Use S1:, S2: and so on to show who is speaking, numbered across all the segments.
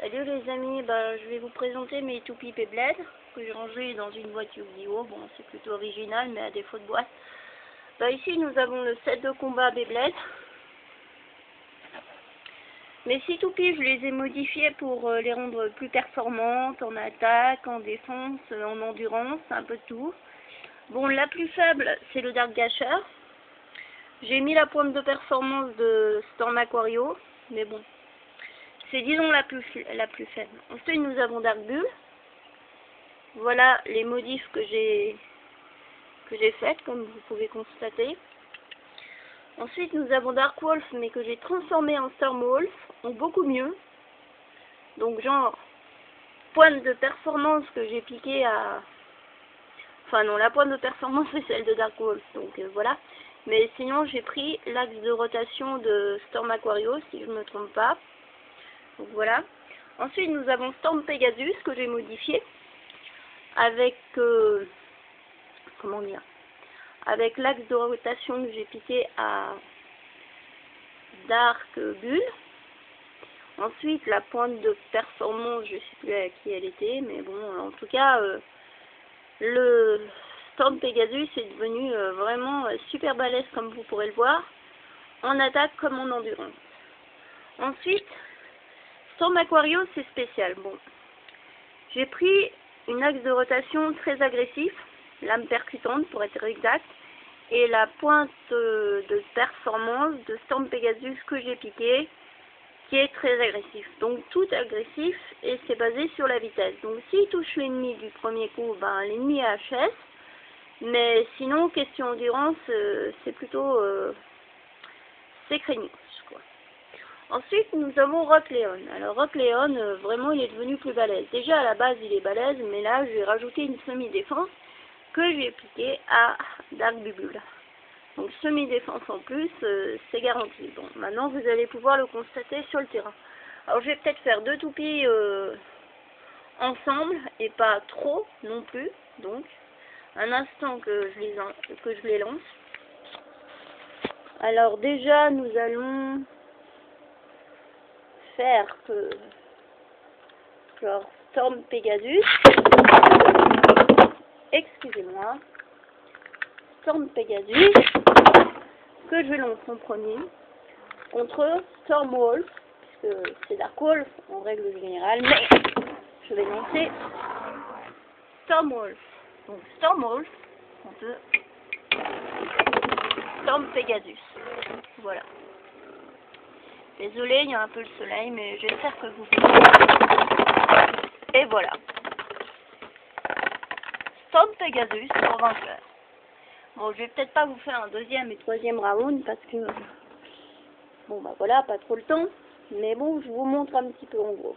S1: Salut les amis, je vais vous présenter mes toupies Beyblade que j'ai rangées dans une boîte Yu-Gi-Oh! Bon, c'est plutôt original, mais à défaut de boîte. Ici, nous avons le set de combat Beyblade. Mes 6 toupies, je les ai modifiées pour les rendre plus performantes en attaque, en défense, en endurance, un peu de tout. Bon, la plus faible, c'est le Dark Gasher. J'ai mis la pointe de performance de Storm Aquario, mais bon, c'est disons la plus faible. Ensuite, nous avons Dark Bull. Voilà les modifs que j'ai faites, comme vous pouvez constater. Ensuite, nous avons Dark Wolf, mais que j'ai transformé en Storm Wolf, en beaucoup mieux. Donc, genre, pointe de performance que j'ai piqué à... Enfin non, la pointe de performance, c'est celle de Dark Wolf, donc voilà. Mais sinon, j'ai pris l'axe de rotation de Storm Aquario, si je ne me trompe pas. Donc voilà. Ensuite, nous avons Storm Pegasus, que j'ai modifié. Avec... comment dire, avec l'axe de rotation que j'ai piqué à Dark Bull. Ensuite, la pointe de performance, je ne sais plus à qui elle était, mais bon, en tout cas, le Storm Pegasus est devenu vraiment super balèze, comme vous pourrez le voir, en attaque comme en endurance. Ensuite, Storm Aquario, c'est spécial. Bon, j'ai pris une axe de rotation très agressif, lame percutante pour être exact, et la pointe de performance de Storm Pegasus que j'ai piqué, qui est très agressif. Donc tout agressif, et c'est basé sur la vitesse. Donc s'il touche l'ennemi du premier coup, l'ennemi est HS, mais sinon, question endurance, c'est plutôt c'est craignos, quoi. Ensuite, nous avons Rock Leon. Alors Rock Leon, vraiment, il est devenu plus balèze. Déjà, à la base, il est balèze, mais là, j'ai rajouté une semi-défense que j'ai piqué à Dark Bubble. Donc semi-défense en plus, c'est garanti. Bon, maintenant vous allez pouvoir le constater sur le terrain. Alors je vais peut-être faire 2 toupies ensemble et pas trop non plus. Donc un instant que je les lance. Alors déjà nous allons faire genre Storm Pegasus. Excusez-moi. Storm Pegasus, que je vais lancer en premier, contre Storm Wolf, puisque c'est Dark Wolf en règle générale, mais je vais lancer Storm Wolf. Donc Storm Wolf contre Storm Pegasus. Voilà. Désolé, il y a un peu le soleil, mais j'espère que vous pouvez. Et voilà. Storm Pegasus pour vainqueur. Bon, je vais peut-être pas vous faire un 2e et 3e round parce que, bon voilà, pas trop le temps, mais bon, je vous montre un petit peu en gros.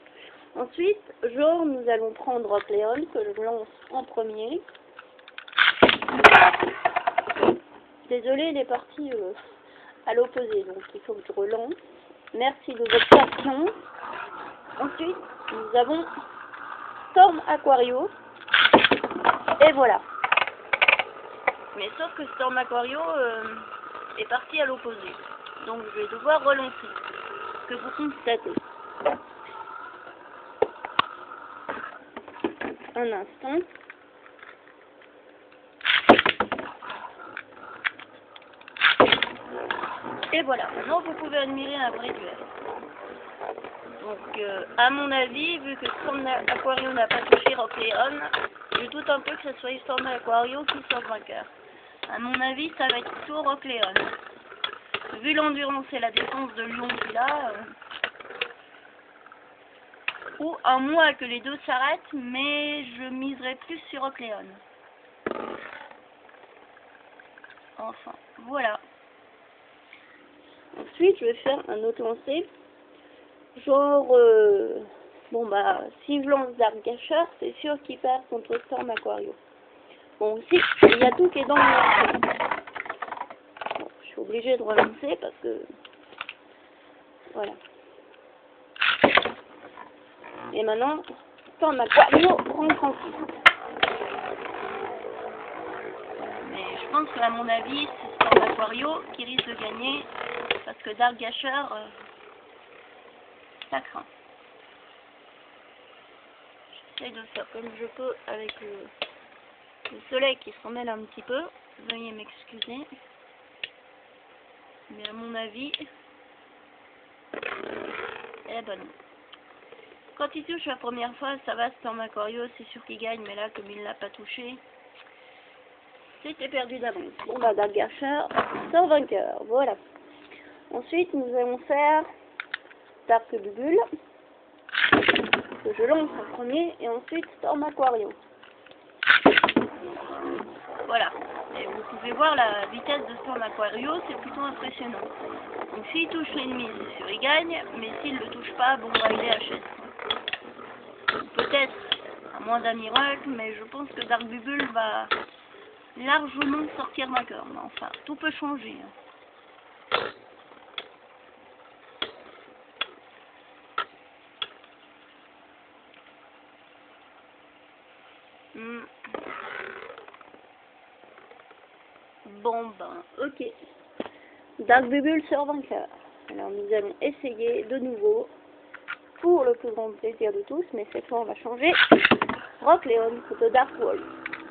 S1: Ensuite, genre, nous allons prendre Rock Leon, que je lance en premier. Désolé, il est parti à l'opposé, donc il faut que je relance. Merci de votre patience. Ensuite, nous avons Storm Aquario, et voilà. Mais sauf que Storm Aquario est parti à l'opposé. Donc je vais devoir relancer. Ce que vous constatez. Un instant. Et voilà. Maintenant vous pouvez admirer un vrai duel. Donc à mon avis, vu que Storm Aquario n'a pas touché Rock Leon, je doute un peu que ce soit Storm Aquario qui soit vainqueur. À mon avis, ça va être plutôt Rock Leon. Vu l'endurance et la défense de Lion qu'il a, ou à moins que les deux s'arrêtent, mais je miserai plus sur Rock Leon. Enfin, voilà. Ensuite, je vais faire un autre lancer. Genre, si je lance Dark Gasher, c'est sûr qu'il perd contre Storm Aquario. Bon, aussi, il y a tout qui est dans le lancer. Bon, je suis obligée de relancer parce que... Voilà. Et maintenant, Storm Aquario rentre en plus. Mais je pense qu'à mon avis, c'est Storm Aquario qui risque de gagner parce que Dark Gasher, ça craint. J'essaie de faire comme je peux avec le soleil qui se remêle un petit peu. Veuillez m'excuser. Mais à mon avis, eh ben non. Quand il touche la première fois, ça va, Storm Aquario, c'est sûr qu'il gagne, mais là, comme il l'a pas touché, c'était perdu d'avance. Bon bah, Dark Archer sort vainqueur, voilà. Ensuite, nous allons faire Dark Bubble, que je lance en premier, et ensuite Storm Aquario. Voilà. Et vous pouvez voir la vitesse de Storm Aquario, c'est plutôt impressionnant. Donc s'il touche l'ennemi, c'est sûr il gagne, mais s'il ne le touche pas, bon bah il est HS. Peut-être, à moins d'un miracle, mais je pense que Dark Bubble va largement sortir vainqueur. Mais enfin, tout peut changer. Bon ben, ok. Dark Bubble sort vainqueur. Alors nous allons essayer de nouveau, pour le plus grand plaisir de tous, mais cette fois on va changer. Rock Leon contre Dark Wolf.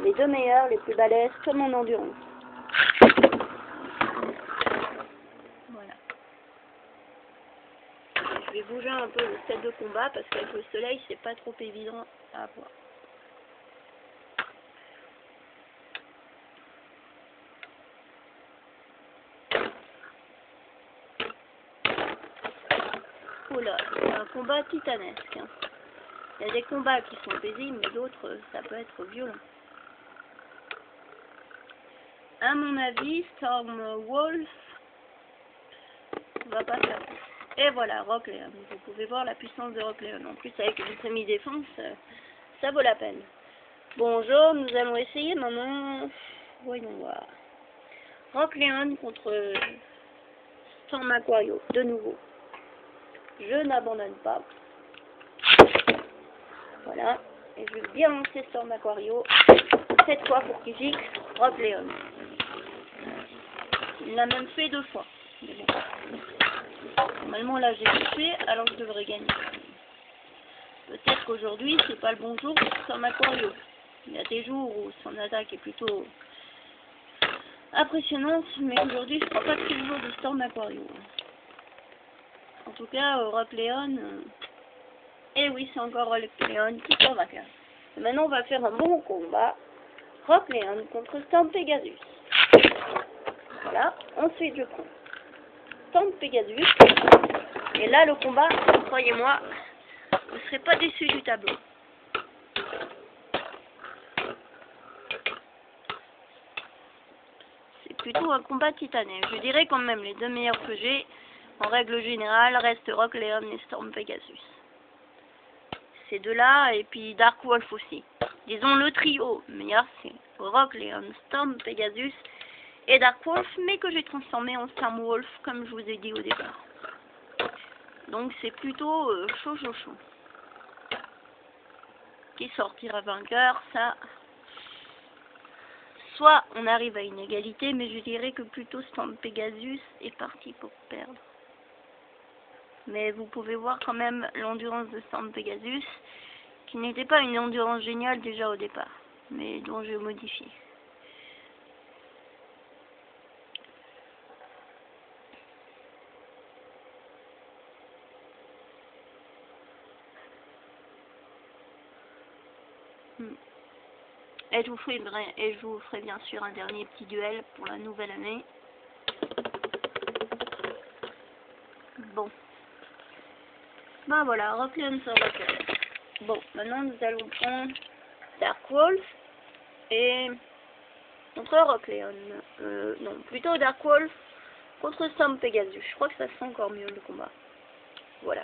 S1: Les deux meilleurs, les plus balèzes, comme en endurance. Voilà. Je vais bouger un peu le set de combat parce qu'avec le soleil, c'est pas trop évident à voir. Oula, c'est un combat titanesque. Hein. Il y a des combats qui sont paisibles, mais d'autres, ça peut être violent. À mon avis, Storm Wolf va pas faire. Et voilà, Rock Leon. Vous pouvez voir la puissance de Rock Leon. En plus, avec une semi-défense, ça vaut la peine. Bonjour, nous allons essayer maintenant. Voyons voir. Rock Leon contre Storm Aquario, de nouveau. Je n'abandonne pas. Voilà. Et je vais bien lancer Storm Aquario. Cette fois pour qu'il gicle Rock Leon. Il l'a même fait 2 fois. Bon. Normalement là j'ai touché, alors je devrais gagner. Peut-être qu'aujourd'hui c'est pas le bon jour pour Storm Aquario. Il y a des jours où son attaque est plutôt impressionnante, mais aujourd'hui je crois pas que c'est le jour de Storm Aquario. En tout cas, Rock Leon, et oui, c'est encore Rock Leon qui sort vainqueur. Et maintenant, on va faire un bon combat. Rock Leon contre Storm Pegasus. Voilà. Ensuite, je prends Storm Pegasus. Et là, le combat, croyez-moi, vous ne serez pas déçus du tableau. C'est plutôt un combat titanesque. Je dirais quand même les deux meilleurs que j'ai. En règle générale, reste Rock Leon et Storm Pegasus. Ces deux-là, et puis Dark Wolf aussi. Disons le trio meilleur, c'est Rock Leon, Storm Pegasus et Dark Wolf, mais que j'ai transformé en Storm Wolf, comme je vous ai dit au départ. Donc c'est plutôt chaud. Qui sortira vainqueur, ça... Soit on arrive à une égalité, mais je dirais que plutôt Storm Pegasus est parti pour perdre. Mais vous pouvez voir quand même l'endurance de Storm Pegasus, qui n'était pas une endurance géniale déjà au départ, mais dont je modifie. Et je vous ferai bien sûr un dernier petit duel pour la nouvelle année. Bon. Ben voilà, Rock Leon sur Rock Leon. Bon, maintenant nous allons prendre Dark Wolf et contre Rock Leon. Non, plutôt Dark Wolf contre Storm Pegasus. Je crois que ça sent encore mieux le combat. Voilà.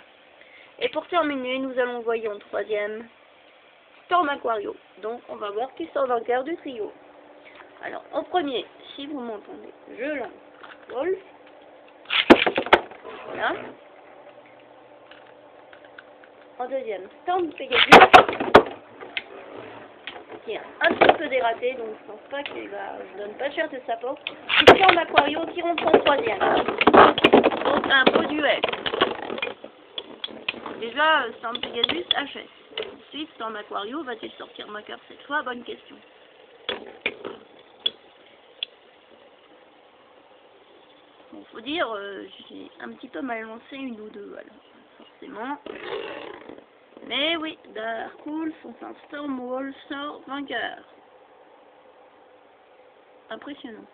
S1: Et pour terminer, nous allons envoyer en troisième Storm Aquario. Donc on va voir qui sort vainqueur du trio. Alors en premier, si vous m'entendez, je lance Wolf. Voilà. En deuxième, Storm Pegasus, qui est un petit peu dératé, donc je pense pas qu'il va, je donne pas cher de sa peau. Et Storm Aquario qui rentre en troisième. Donc un beau duel. Déjà, Storm Pegasus HS. Ensuite, Storm Aquario va-t-il sortir ma carte cette fois? Bonne question. Bon, faut dire, j'ai un petit peu mal lancé une ou deux, alors, forcément. Mais oui, Darkholf, enfin Stormwall sort vainqueur. Impressionnant.